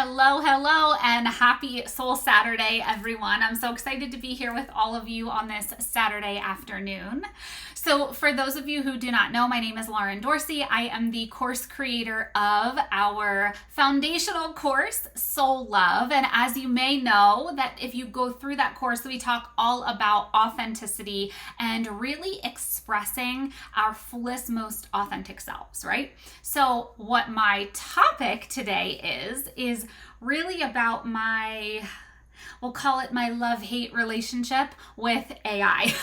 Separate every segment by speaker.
Speaker 1: Hello, hello, and happy Soul Saturday, everyone. I'm so excited to be here with all of you on this Saturday afternoon. So, for those of you who do not know, my name is Lauren Dorsey. I am the course creator of our foundational course, Soul Love. And as you may know, that if you go through that course, we talk all about authenticity and really expressing our fullest, most authentic selves, right? So, what my topic today is really about we'll call it my love-hate relationship with AI.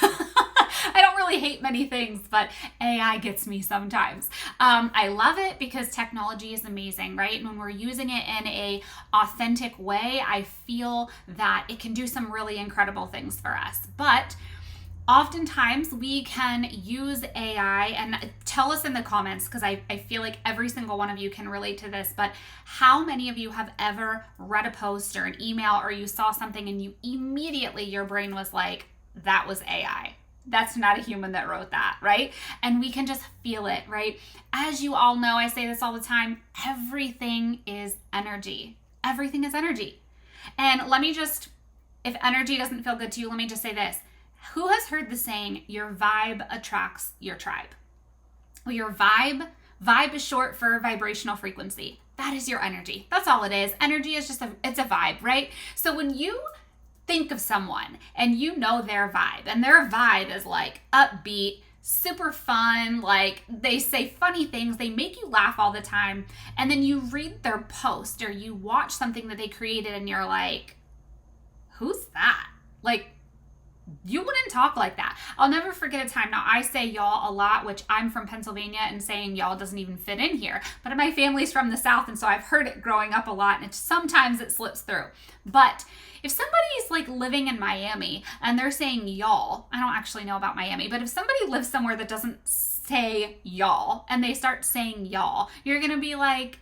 Speaker 1: I don't really hate many things, but AI gets me sometimes. I love it because technology is amazing, right? And when we're using it in a authentic way, I feel that it can do some really incredible things for us. But oftentimes we can use AI, and tell us in the comments because I feel like every single one of you can relate to this, but how many of you have ever read a post or an email or you saw something and you immediately, your brain was like, that was AI. That's not a human that wrote that, right? And we can just feel it, right? As you all know, I say this all the time, everything is energy. Everything is energy. And if energy doesn't feel good to you, let me just say this. Who has heard the saying, your vibe attracts your tribe? Well, your vibe is short for vibrational frequency. That is your energy. That's all it is. Energy is it's a vibe, right? So when you think of someone and you know their vibe, and their vibe is like upbeat, super fun, like they say funny things, they make you laugh all the time, and then you read their post or you watch something that they created and you're like, who's that? Like, you wouldn't talk like that. I'll never forget a time. Now, I say y'all a lot, which I'm from Pennsylvania, and saying y'all doesn't even fit in here. But my family's from the South, and so I've heard it growing up a lot, and sometimes it slips through. But if somebody's like living in Miami and they're saying y'all, I don't actually know about Miami, but if somebody lives somewhere that doesn't say y'all and they start saying y'all, you're going to be like,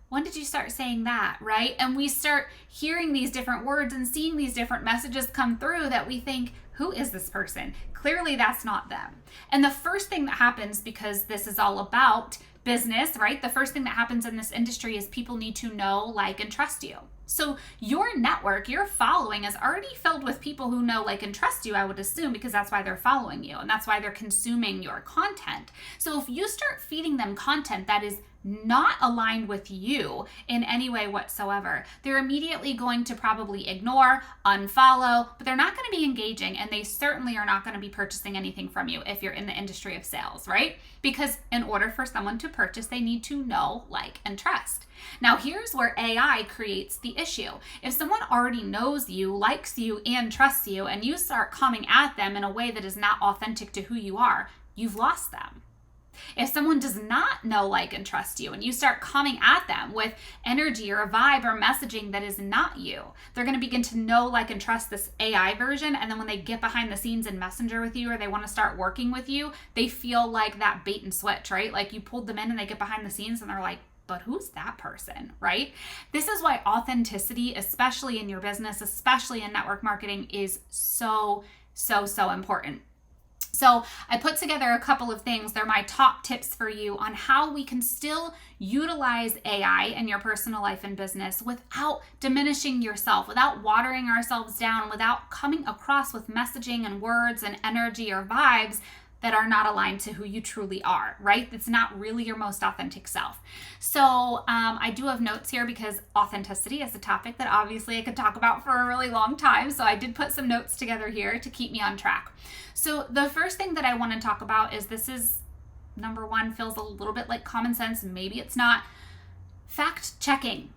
Speaker 1: when did you start saying that, right? And we start hearing these different words and seeing these different messages come through that we think, who is this person? Clearly that's not them. And the first thing that happens, because this is all about business, right? The first thing that happens in this industry is people need to know, like, and trust you. So your network, your following is already filled with people who know, like, and trust you, I would assume, because that's why they're following you and that's why they're consuming your content. So if you start feeding them content that is not aligned with you in any way whatsoever, they're immediately going to probably ignore, unfollow, but they're not going to be engaging, and they certainly are not going to be purchasing anything from you if you're in the industry of sales, right? Because in order for someone to purchase, they need to know, like, and trust. Now, here's where AI creates the issue. If someone already knows you, likes you, and trusts you, and you start coming at them in a way that is not authentic to who you are, you've lost them. If someone does not know, like, and trust you, and you start coming at them with energy or a vibe or messaging that is not you, they're going to begin to know, like, and trust this AI version. And then when they get behind the scenes in Messenger with you, or they want to start working with you, they feel like that bait and switch, right? Like you pulled them in and they get behind the scenes and they're like, but who's that person, right? This is why authenticity, especially in your business, especially in network marketing, is so important. So I put together a couple of things. They're my top tips for you on how we can still utilize AI in your personal life and business without diminishing yourself, without watering ourselves down, without coming across with messaging and words and energy or vibes that are not aligned to who you truly are, right? That's not really your most authentic self. So I do have notes here because authenticity is a topic that obviously I could talk about for a really long time. So I did put some notes together here to keep me on track. So the first thing that I want to talk about is, this is number one, feels a little bit like common sense. Maybe it's not. Fact checking.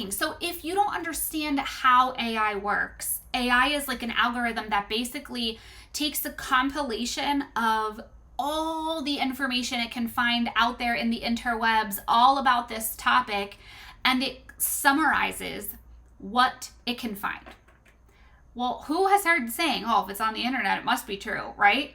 Speaker 1: So if you don't understand how AI works, AI is like an algorithm that basically takes a compilation of all the information it can find out there in the interwebs all about this topic, and it summarizes what it can find. Well, who has heard saying, oh, if it's on the internet, it must be true, right?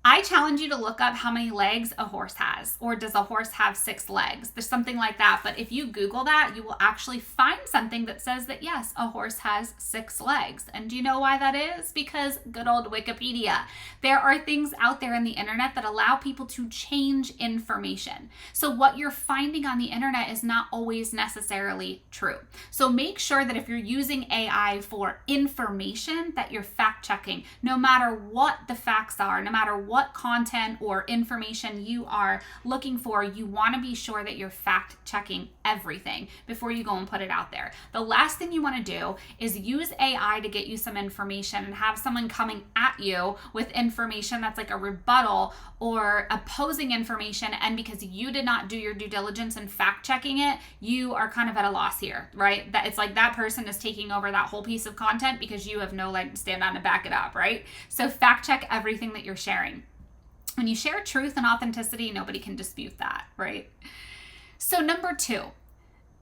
Speaker 1: I challenge you to look up how many legs a horse has, or does a horse have 6 legs? There's something like that. But if you Google that, you will actually find something that says that yes, a horse has 6 legs. And do you know why that is? Because good old Wikipedia. There are things out there in the internet that allow people to change information. So what you're finding on the internet is not always necessarily true. So make sure that if you're using AI for information, that you're fact checking, no matter what the facts are, no matter what content or information you are looking for, you want to be sure that you're fact checking everything before you go and put it out there. The last thing you want to do is use AI to get you some information and have someone coming at you with information that's like a rebuttal or opposing information, and because you did not do your due diligence in fact checking it, you are kind of at a loss here, right? That it's like that person is taking over that whole piece of content because you have no leg to stand on to back it up, right? So fact check everything that you're sharing. When you share truth and authenticity, nobody can dispute that, right? So number 2,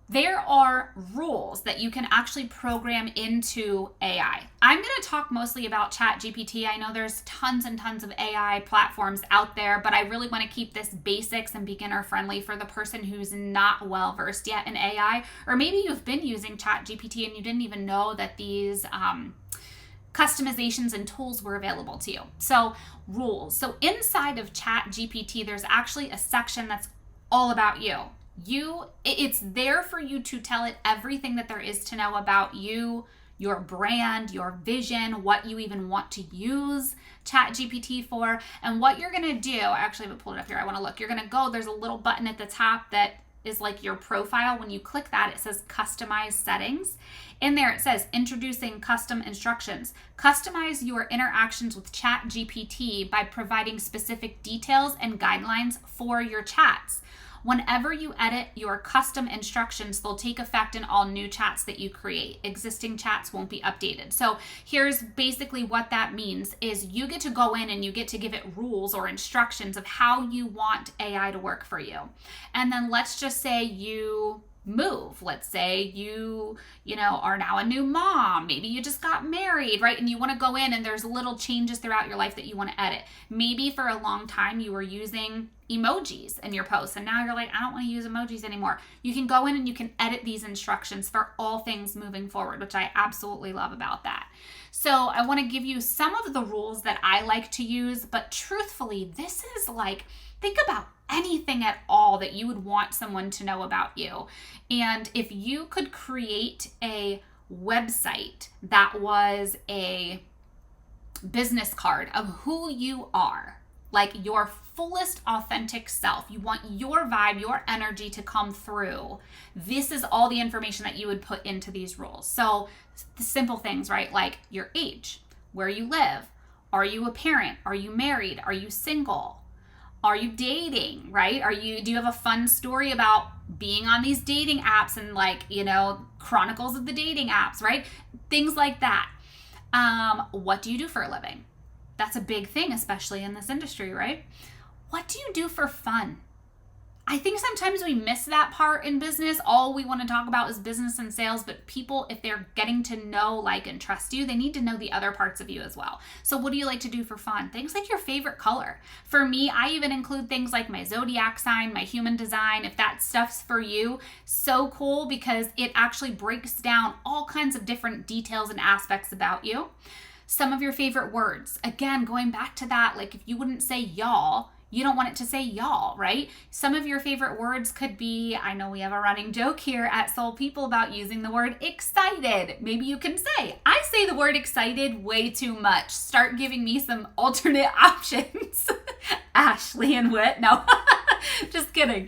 Speaker 1: there are rules that you can actually program into AI. I'm going to talk mostly about ChatGPT. I know there's tons and tons of AI platforms out there, but I really want to keep this basics and beginner friendly for the person who's not well versed yet in AI, or maybe you've been using ChatGPT and you didn't even know that these customizations and tools were available to you. So rules. So inside of ChatGPT, there's actually a section that's all about you. It's there for you to tell it everything that there is to know about you, your brand, your vision, what you even want to use ChatGPT for, and what you're going to do. I actually haven't pulled it up here. I want to look. You're going to go, there's a little button at the top that is like your profile. When you click that, it says customize settings. In there, it says introducing custom instructions. Customize your interactions with ChatGPT by providing specific details and guidelines for your chats. Whenever you edit your custom instructions, they'll take effect in all new chats that you create. Existing chats won't be updated. So here's basically what that means is you get to go in and you get to give it rules or instructions of how you want AI to work for you. And then let's just say you move. Let's say you are now a new mom. Maybe you just got married, right? And you want to go in and there's little changes throughout your life that you want to edit. Maybe for a long time you were using emojis in your posts and now you're like, I don't want to use emojis anymore. You can go in and you can edit these instructions for all things moving forward, which I absolutely love about that. So I want to give you some of the rules that I like to use, but truthfully, this is like, think about anything at all that you would want someone to know about you. And if you could create a website that was a business card of who you are, like your fullest authentic self, you want your vibe, your energy to come through, this is all the information that you would put into these rules. So the simple things, right? Like your age, where you live, are you a parent, are you married, are you single? Are you dating, right? Do you have a fun story about being on these dating apps and chronicles of the dating apps, right? Things like that. What do you do for a living? That's a big thing, especially in this industry, right? What do you do for fun? I think sometimes we miss that part in business. All we want to talk about is business and sales, but people, if they're getting to know, like, and trust you, they need to know the other parts of you as well. So what do you like to do for fun? Things like your favorite color. For me, I even include things like my zodiac sign, my human design. If that stuff's for you, so cool because it actually breaks down all kinds of different details and aspects about you. Some of your favorite words. Again, going back to that, like if you wouldn't say y'all, you don't want it to say y'all, right? Some of your favorite words could be, I know we have a running joke here at Soul People about using the word excited. Maybe you can say, I say the word excited way too much. Start giving me some alternate options. Ashley and Whit, no, just kidding.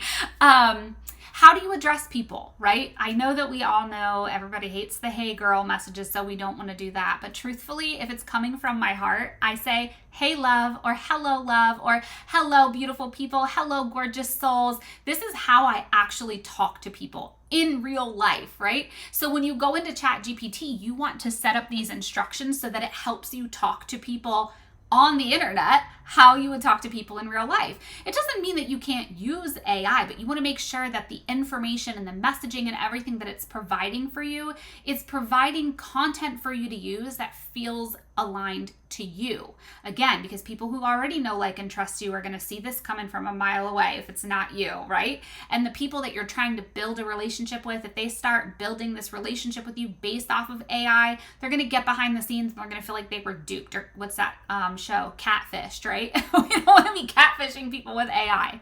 Speaker 1: How do you address people, right? I know that we all know everybody hates the hey girl messages, so we don't want to do that. But truthfully, if it's coming from my heart, I say, hey love, or hello beautiful people, hello gorgeous souls. This is how I actually talk to people in real life, right? So when you go into ChatGPT, you want to set up these instructions so that it helps you talk to people on the internet how you would talk to people in real life. It doesn't mean that you can't use AI, but you want to make sure that the information and the messaging and everything that it's providing for you is providing content for you to use that feels aligned to you. Again, because people who already know, like, and trust you are going to see this coming from a mile away if it's not you, right? And the people that you're trying to build a relationship with, if they start building this relationship with you based off of AI, they're going to get behind the scenes and they're going to feel like they were duped. Or what's that show? Catfished, right? We don't want to be catfishing people with AI.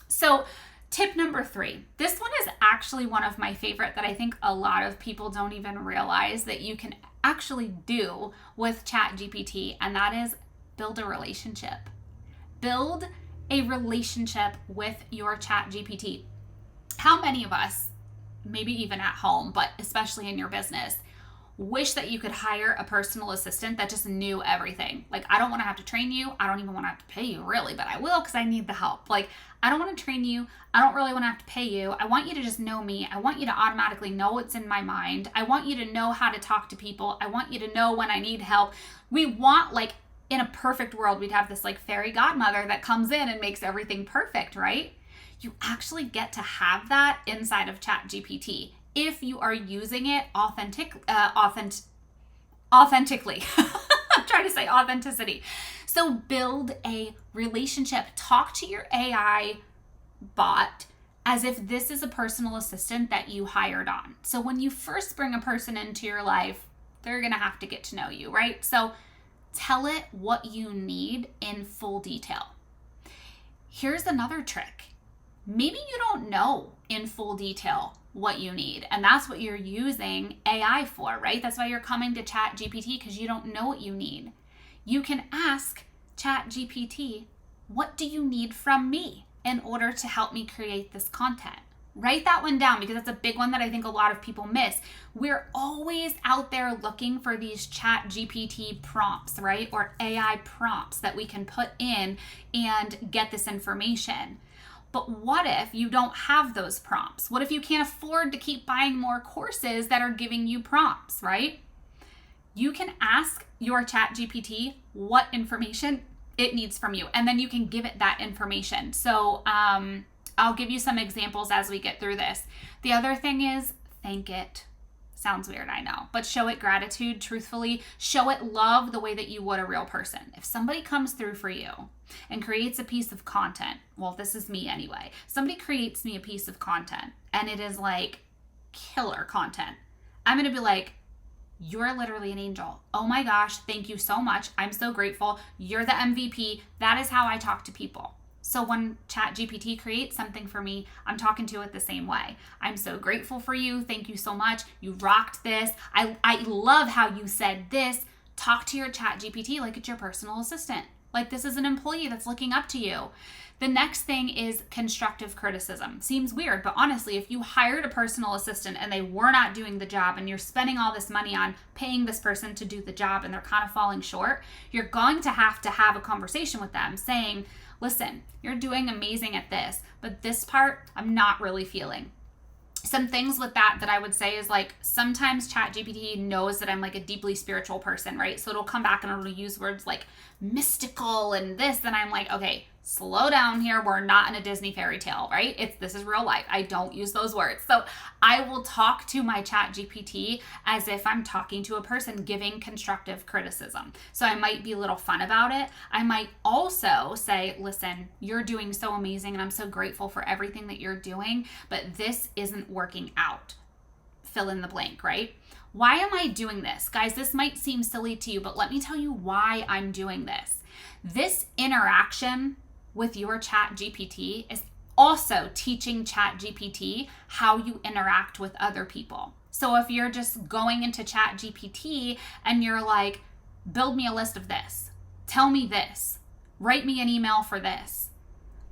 Speaker 1: So tip number 3. This one is actually one of my favorite that I think a lot of people don't even realize that you can actually do with ChatGPT, and that is build a relationship. Build a relationship with your ChatGPT. How many of us, maybe even at home, but especially in your business, wish that you could hire a personal assistant that just knew everything? Like, I don't want to have to train you. I don't even want to have to pay you, really, but I will because I need the help. Like, I don't want to train you. I don't really want to have to pay you. I want you to just know me. I want you to automatically know what's in my mind. I want you to know how to talk to people. I want you to know when I need help. We want, like, in a perfect world, we'd have this like fairy godmother that comes in and makes everything perfect, right? You actually get to have that inside of ChatGPT if you are using it authentically. I'm trying to say authenticity. So build a relationship. Talk to your AI bot as if this is a personal assistant that you hired on. So when you first bring a person into your life, they're going to have to get to know you, right? So tell it what you need in full detail. Here's another trick. Maybe you don't know in full detail what you need, and that's what you're using AI for, right? That's why you're coming to ChatGPT, because you don't know what you need. You can ask ChatGPT, what do you need from me in order to help me create this content? Write that one down, because that's a big one that I think a lot of people miss. We're always out there looking for these ChatGPT prompts, right? Or AI prompts that we can put in and get this information. But what if you don't have those prompts? What if you can't afford to keep buying more courses that are giving you prompts, right? You can ask your ChatGPT what information it needs from you, and then you can give it that information. So I'll give you some examples as we get through this. The other thing is thank it. Sounds weird, I know, but show it gratitude, truthfully. Show it love the way that you would a real person. If somebody comes through for you and creates a piece of content, well, this is me anyway. Somebody creates me a piece of content and it is like killer content. I'm going to be like, you're literally an angel. Oh my gosh, thank you so much. I'm so grateful. You're the MVP. That is how I talk to people. So when ChatGPT creates something for me, I'm talking to it the same way. I'm so grateful for you. Thank you so much. You rocked this. I love how you said this. Talk to your ChatGPT like it's your personal assistant. Like this is an employee that's looking up to you. The next thing is constructive criticism. Seems weird, but honestly, if you hired a personal assistant and they were not doing the job and you're spending all this money on paying this person to do the job and they're kind of falling short, you're going to have a conversation with them saying, listen, you're doing amazing at this, but this part I'm not really feeling. Some things with that I would say is like sometimes ChatGPT knows that I'm like a deeply spiritual person, right? So it'll come back and it'll use words like mystical and this, and I'm like, okay, slow down here. We're not in a Disney fairy tale, right? This is real life. I don't use those words. So I will talk to my ChatGPT as if I'm talking to a person giving constructive criticism. So I might be a little fun about it. I might also say, listen, you're doing so amazing and I'm so grateful for everything that you're doing, but this isn't working out. Fill in the blank, right? Why am I doing this? Guys, this might seem silly to you, but let me tell you why I'm doing this. This interaction with your ChatGPT is also teaching ChatGPT how you interact with other people. So if you're just going into ChatGPT and you're like, build me a list of this, tell me this, write me an email for this,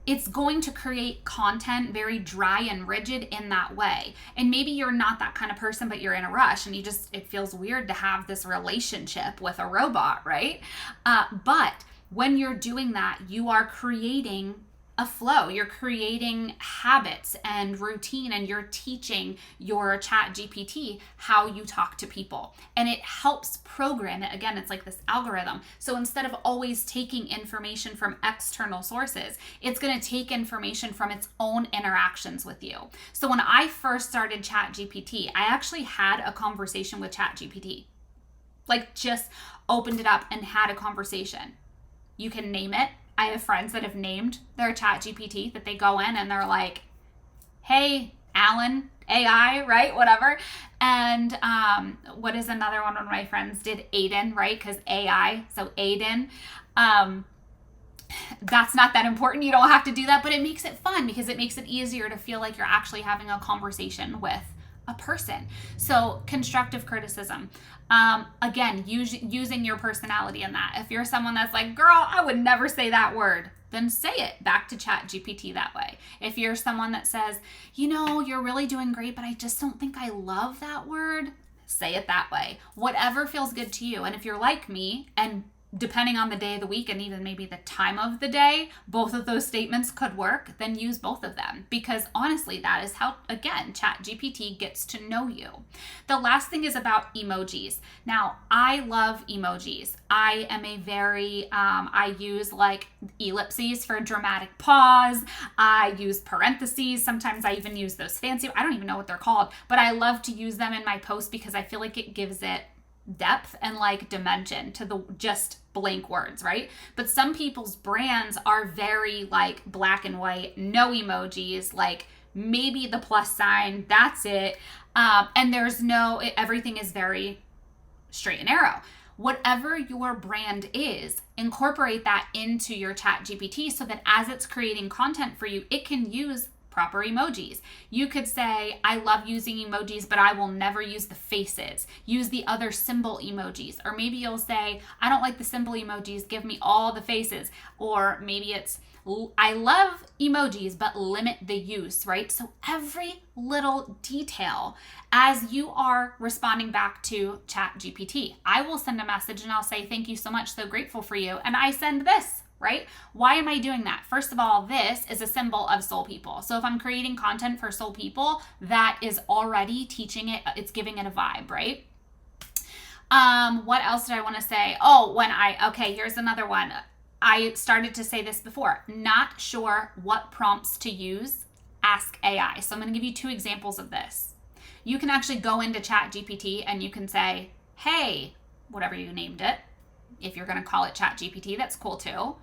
Speaker 1: it's going to create content very dry and rigid in that way. And maybe you're not that kind of person, but you're in a rush and it feels weird to have this relationship with a robot, right? But when you're doing that, you are creating a flow. You're creating habits and routine, and you're teaching your ChatGPT how you talk to people. And it helps program it. Again, it's like this algorithm. So instead of always taking information from external sources, it's going to take information from its own interactions with you. So when I first started ChatGPT, I actually had a conversation with ChatGPT. Like just opened it up and had a conversation. You can name it. I have friends that have named their chat GPT that they go in and they're like, hey, Alan, AI, right? Whatever. And what is another one of my friends did? Aiden, right? Because AI, so Aiden. That's not that important. You don't have to do that, but it makes it fun because it makes it easier to feel like you're actually having a conversation with a person. So constructive criticism. Again, using your personality in that. If you're someone that's like, girl, I would never say that word, then say it back to Chat GPT that way. If you're someone that says, you're really doing great, but I just don't think I love that word, say it that way. Whatever feels good to you. And if you're like me, and depending on the day of the week and even maybe the time of the day, both of those statements could work, then use both of them. Because honestly, that is how, again, ChatGPT gets to know you. The last thing is about emojis. Now, I love emojis. I am a very, I use like ellipses for dramatic pause. I use parentheses. Sometimes I even use those fancy, I don't even know what they're called, but I love to use them in my posts because I feel like it gives it depth and like dimension to the just blank words, right? But some people's brands are very like black and white, no emojis, like maybe the plus sign, that's it. And there's everything is very straight and narrow. Whatever your brand is, incorporate that into your Chat GPT so that as it's creating content for you, it can use proper emojis. You could say, I love using emojis, but I will never use the faces. Use the other symbol emojis. Or maybe you'll say, I don't like the symbol emojis, give me all the faces. Or maybe it's, I love emojis, but limit the use, right? So every little detail as you are responding back to Chat GPT. I will send a message and I'll say, thank you so much, so grateful for you. And I send this. Right? Why am I doing that? First of all, this is a symbol of Soul People. So if I'm creating content for Soul People, that is already teaching it, it's giving it a vibe, right? What else did I want to say? Okay, here's another one. I started to say this before. Not sure what prompts to use, ask AI. So I'm going to give you 2 examples of this. You can actually go into Chat GPT and you can say, hey, whatever you named it. If you're going to call it Chat GPT, that's cool too.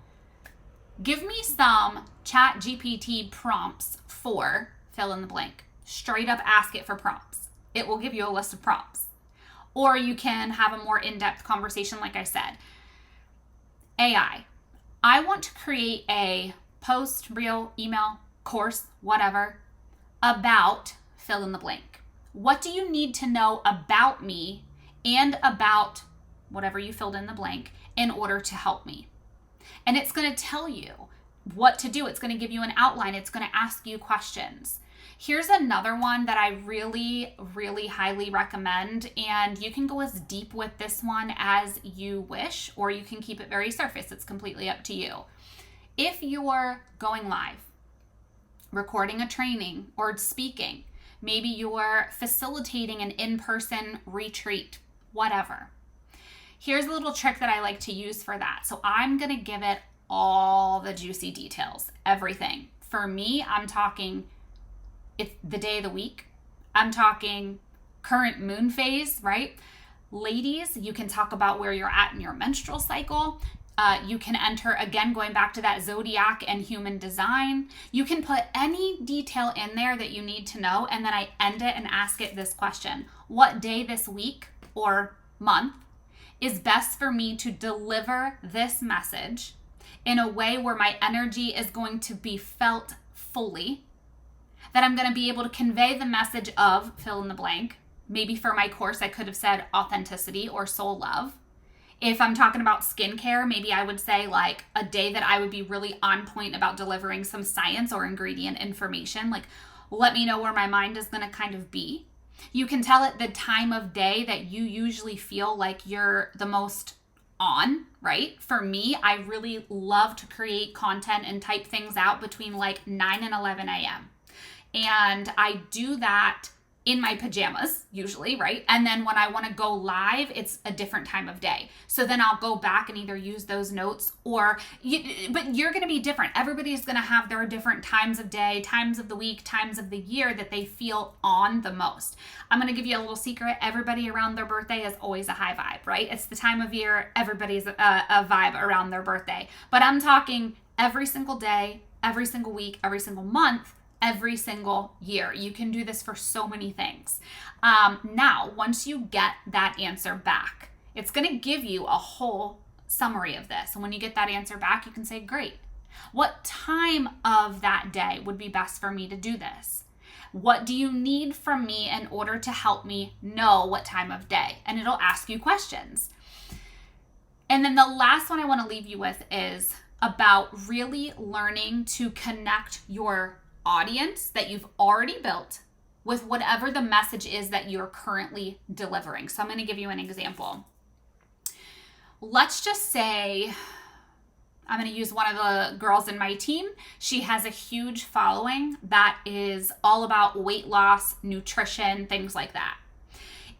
Speaker 1: Give me some Chat GPT prompts for fill in the blank. Straight up ask it for prompts. It will give you a list of prompts. Or you can have a more in-depth conversation, like I said. AI, I want to create a post, reel, email, course, whatever, about fill in the blank. What do you need to know about me and about whatever you filled in the blank in order to help me? And it's going to tell you what to do. It's going to give you an outline. It's going to ask you questions. Here's another one that I really, really highly recommend. And you can go as deep with this one as you wish, or you can keep it very surface. It's completely up to you. If you're going live, recording a training or speaking, maybe you're facilitating an in-person retreat, whatever. Here's a little trick that I like to use for that. So I'm going to give it all the juicy details, everything. For me, I'm talking it's the day of the week. I'm talking current moon phase, right? Ladies, you can talk about where you're at in your menstrual cycle. You can enter, again, going back to that zodiac and human design. You can put any detail in there that you need to know. And then I end it and ask it this question. What day this week or month is best for me to deliver this message in a way where my energy is going to be felt fully, that I'm going to be able to convey the message of fill in the blank. Maybe for my course, I could have said authenticity or soul love. If I'm talking about skincare, maybe I would say like a day that I would be really on point about delivering some science or ingredient information. Like, let me know where my mind is going to kind of be. You can tell it the time of day that you usually feel like you're the most on, right? For me, I really love to create content and type things out between like 9 and 11 a.m. And I do that in my pajamas usually, right? And then when I want to go live, it's a different time of day. So then I'll go back and either use those notes but you're going to be different. Everybody's going to have their different times of day, times of the week, times of the year that they feel on the most. I'm going to give you a little secret. Everybody around their birthday is always a high vibe, right? It's the time of year everybody's a vibe around their birthday. But I'm talking every single day, every single week, every single month, every single year. You can do this for so many things. Now, once you get that answer back, it's going to give you a whole summary of this. And when you get that answer back, you can say, great. What time of that day would be best for me to do this? What do you need from me in order to help me know what time of day? And it'll ask you questions. And then the last one I want to leave you with is about really learning to connect your audience that you've already built with whatever the message is that you're currently delivering. So I'm going to give you an example. Let's just say I'm going to use one of the girls in my team. She has a huge following that is all about weight loss, nutrition, things like that.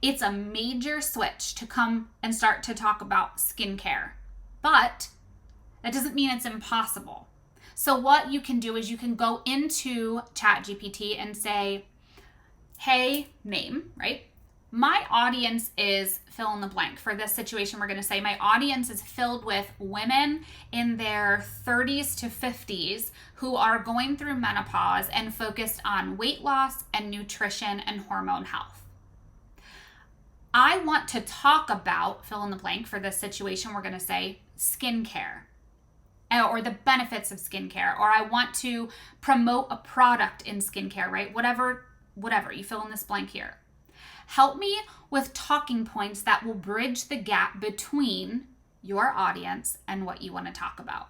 Speaker 1: It's a major switch to come and start to talk about skincare, but that doesn't mean it's impossible. So what you can do is you can go into ChatGPT and say, hey, name, right? My audience is fill in the blank. For this situation, we're going to say my audience is filled with women in their 30s to 50s who are going through menopause and focused on weight loss and nutrition and hormone health. I want to talk about, fill in the blank, for this situation, we're going to say skincare, or the benefits of skincare, or I want to promote a product in skincare, right? Whatever, you fill in this blank here. Help me with talking points that will bridge the gap between your audience and what you want to talk about.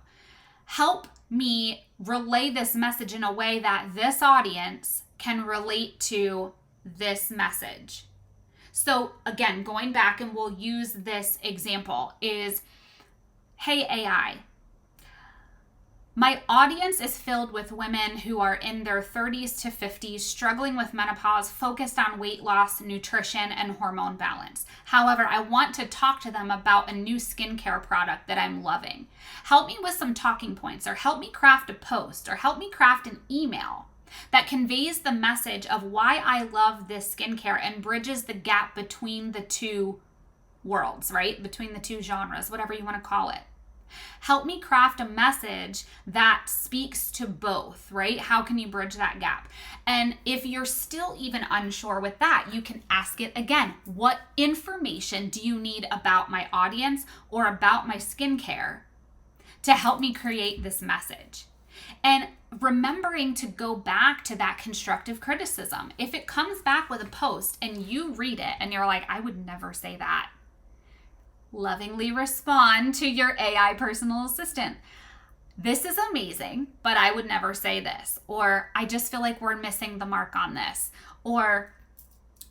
Speaker 1: Help me relay this message in a way that this audience can relate to this message. So again, going back, and we'll use this example, is, hey AI, my audience is filled with women who are in their 30s to 50s, struggling with menopause, focused on weight loss, nutrition, and hormone balance. However, I want to talk to them about a new skincare product that I'm loving. Help me with some talking points, or help me craft a post, or help me craft an email that conveys the message of why I love this skincare and bridges the gap between the two worlds, right? Between the two genres, whatever you want to call it. Help me craft a message that speaks to both, right? How can you bridge that gap? And if you're still even unsure with that, you can ask it again. What information do you need about my audience or about my skincare to help me create this message? And remembering to go back to that constructive criticism. If it comes back with a post and you read it and you're like, I would never say that, lovingly respond to your AI personal assistant. This is amazing, but I would never say this. Or I just feel like we're missing the mark on this. Or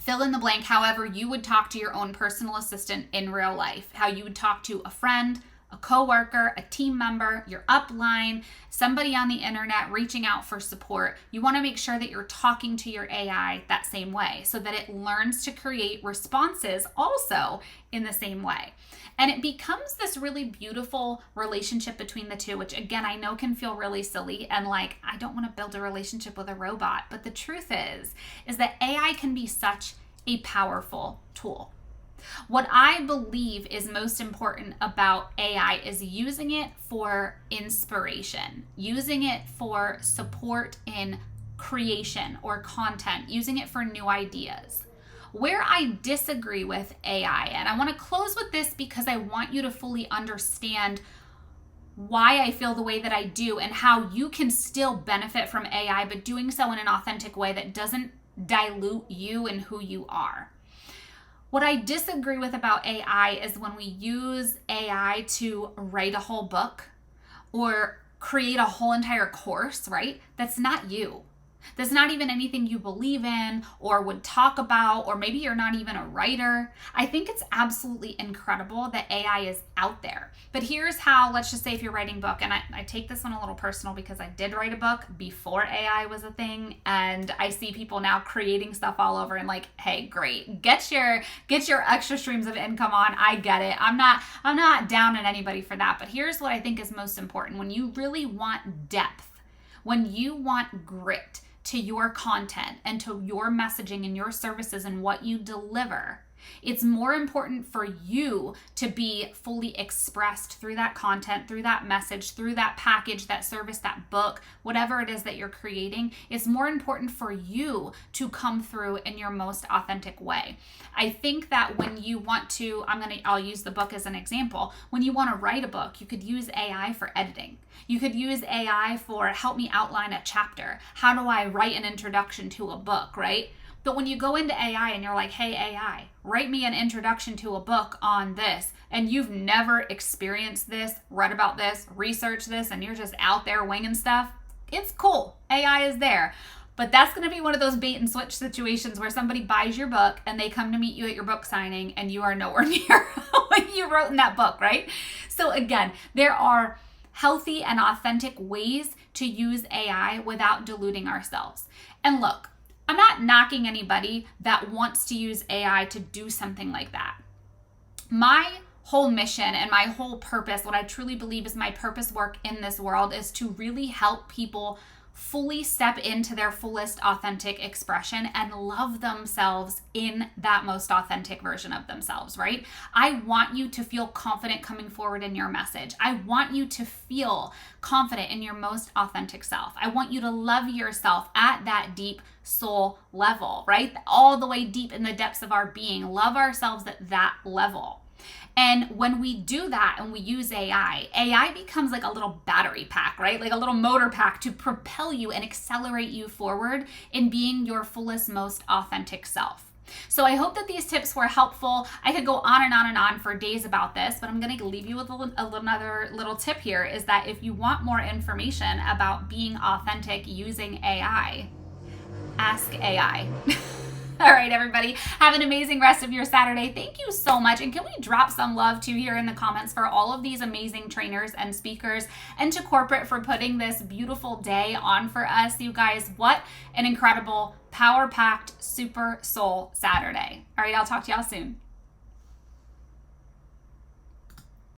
Speaker 1: fill in the blank, however you would talk to your own personal assistant in real life. How you would talk to a friend, a coworker, a team member, your upline, somebody on the internet reaching out for support. You want to make sure that you're talking to your AI that same way so that it learns to create responses also in the same way. And it becomes this really beautiful relationship between the two, which again, I know can feel really silly and like, I don't want to build a relationship with a robot. But the truth is that AI can be such a powerful tool. What I believe is most important about AI is using it for inspiration, using it for support in creation or content, using it for new ideas. Where I disagree with AI, and I want to close with this because I want you to fully understand why I feel the way that I do and how you can still benefit from AI, but doing so in an authentic way that doesn't dilute you and who you are. What I disagree with about AI is when we use AI to write a whole book or create a whole entire course, right? That's not you. That's not even anything you believe in or would talk about, or maybe you're not even a writer. I think it's absolutely incredible that AI is out there. But here's how, let's just say if you're writing a book, and I take this one a little personal because I did write a book before AI was a thing, and I see people now creating stuff all over and like, hey, great, get your extra streams of income on. I get it. I'm not down on anybody for that. But here's what I think is most important. When you really want depth, when you want grit to your content and to your messaging and your services and what you deliver, it's more important for you to be fully expressed through that content, through that message, through that package, that service, that book, whatever it is that you're creating. It's more important for you to come through in your most authentic way. I think that when you want to, I'll use the book as an example. When you want to write a book, you could use AI for editing. You could use AI for help me outline a chapter. How do I write an introduction to a book, right? But when you go into AI and you're like, hey, AI, write me an introduction to a book on this, and you've never experienced this, read about this, researched this, and you're just out there winging stuff, it's cool. AI is there. But that's going to be one of those bait and switch situations where somebody buys your book and they come to meet you at your book signing and you are nowhere near what you wrote in that book, right? So again, there are healthy and authentic ways to use AI without diluting ourselves. And look, I'm not knocking anybody that wants to use AI to do something like that. My whole mission and my whole purpose, what I truly believe is my purpose work in this world, is to really help people fully step into their fullest authentic expression and love themselves in that most authentic version of themselves, right? I want you to feel confident coming forward in your message. I want you to feel confident in your most authentic self. I want you to love yourself at that deep soul level, right? All the way deep in the depths of our being, love ourselves at that level. And when we do that and we use AI becomes like a little battery pack, right? Like a little motor pack to propel you and accelerate you forward in being your fullest, most authentic self. So I hope that these tips were helpful. I could go on and on and on for days about this, but I'm going to leave you with another little tip here, is that if you want more information about being authentic using AI, ask AI. All right, everybody, have an amazing rest of your Saturday. Thank you so much. And can we drop some love too here in the comments for all of these amazing trainers and speakers, and to corporate for putting this beautiful day on for us. You guys, what an incredible, power-packed, super soul Saturday. All right, I'll talk to y'all soon.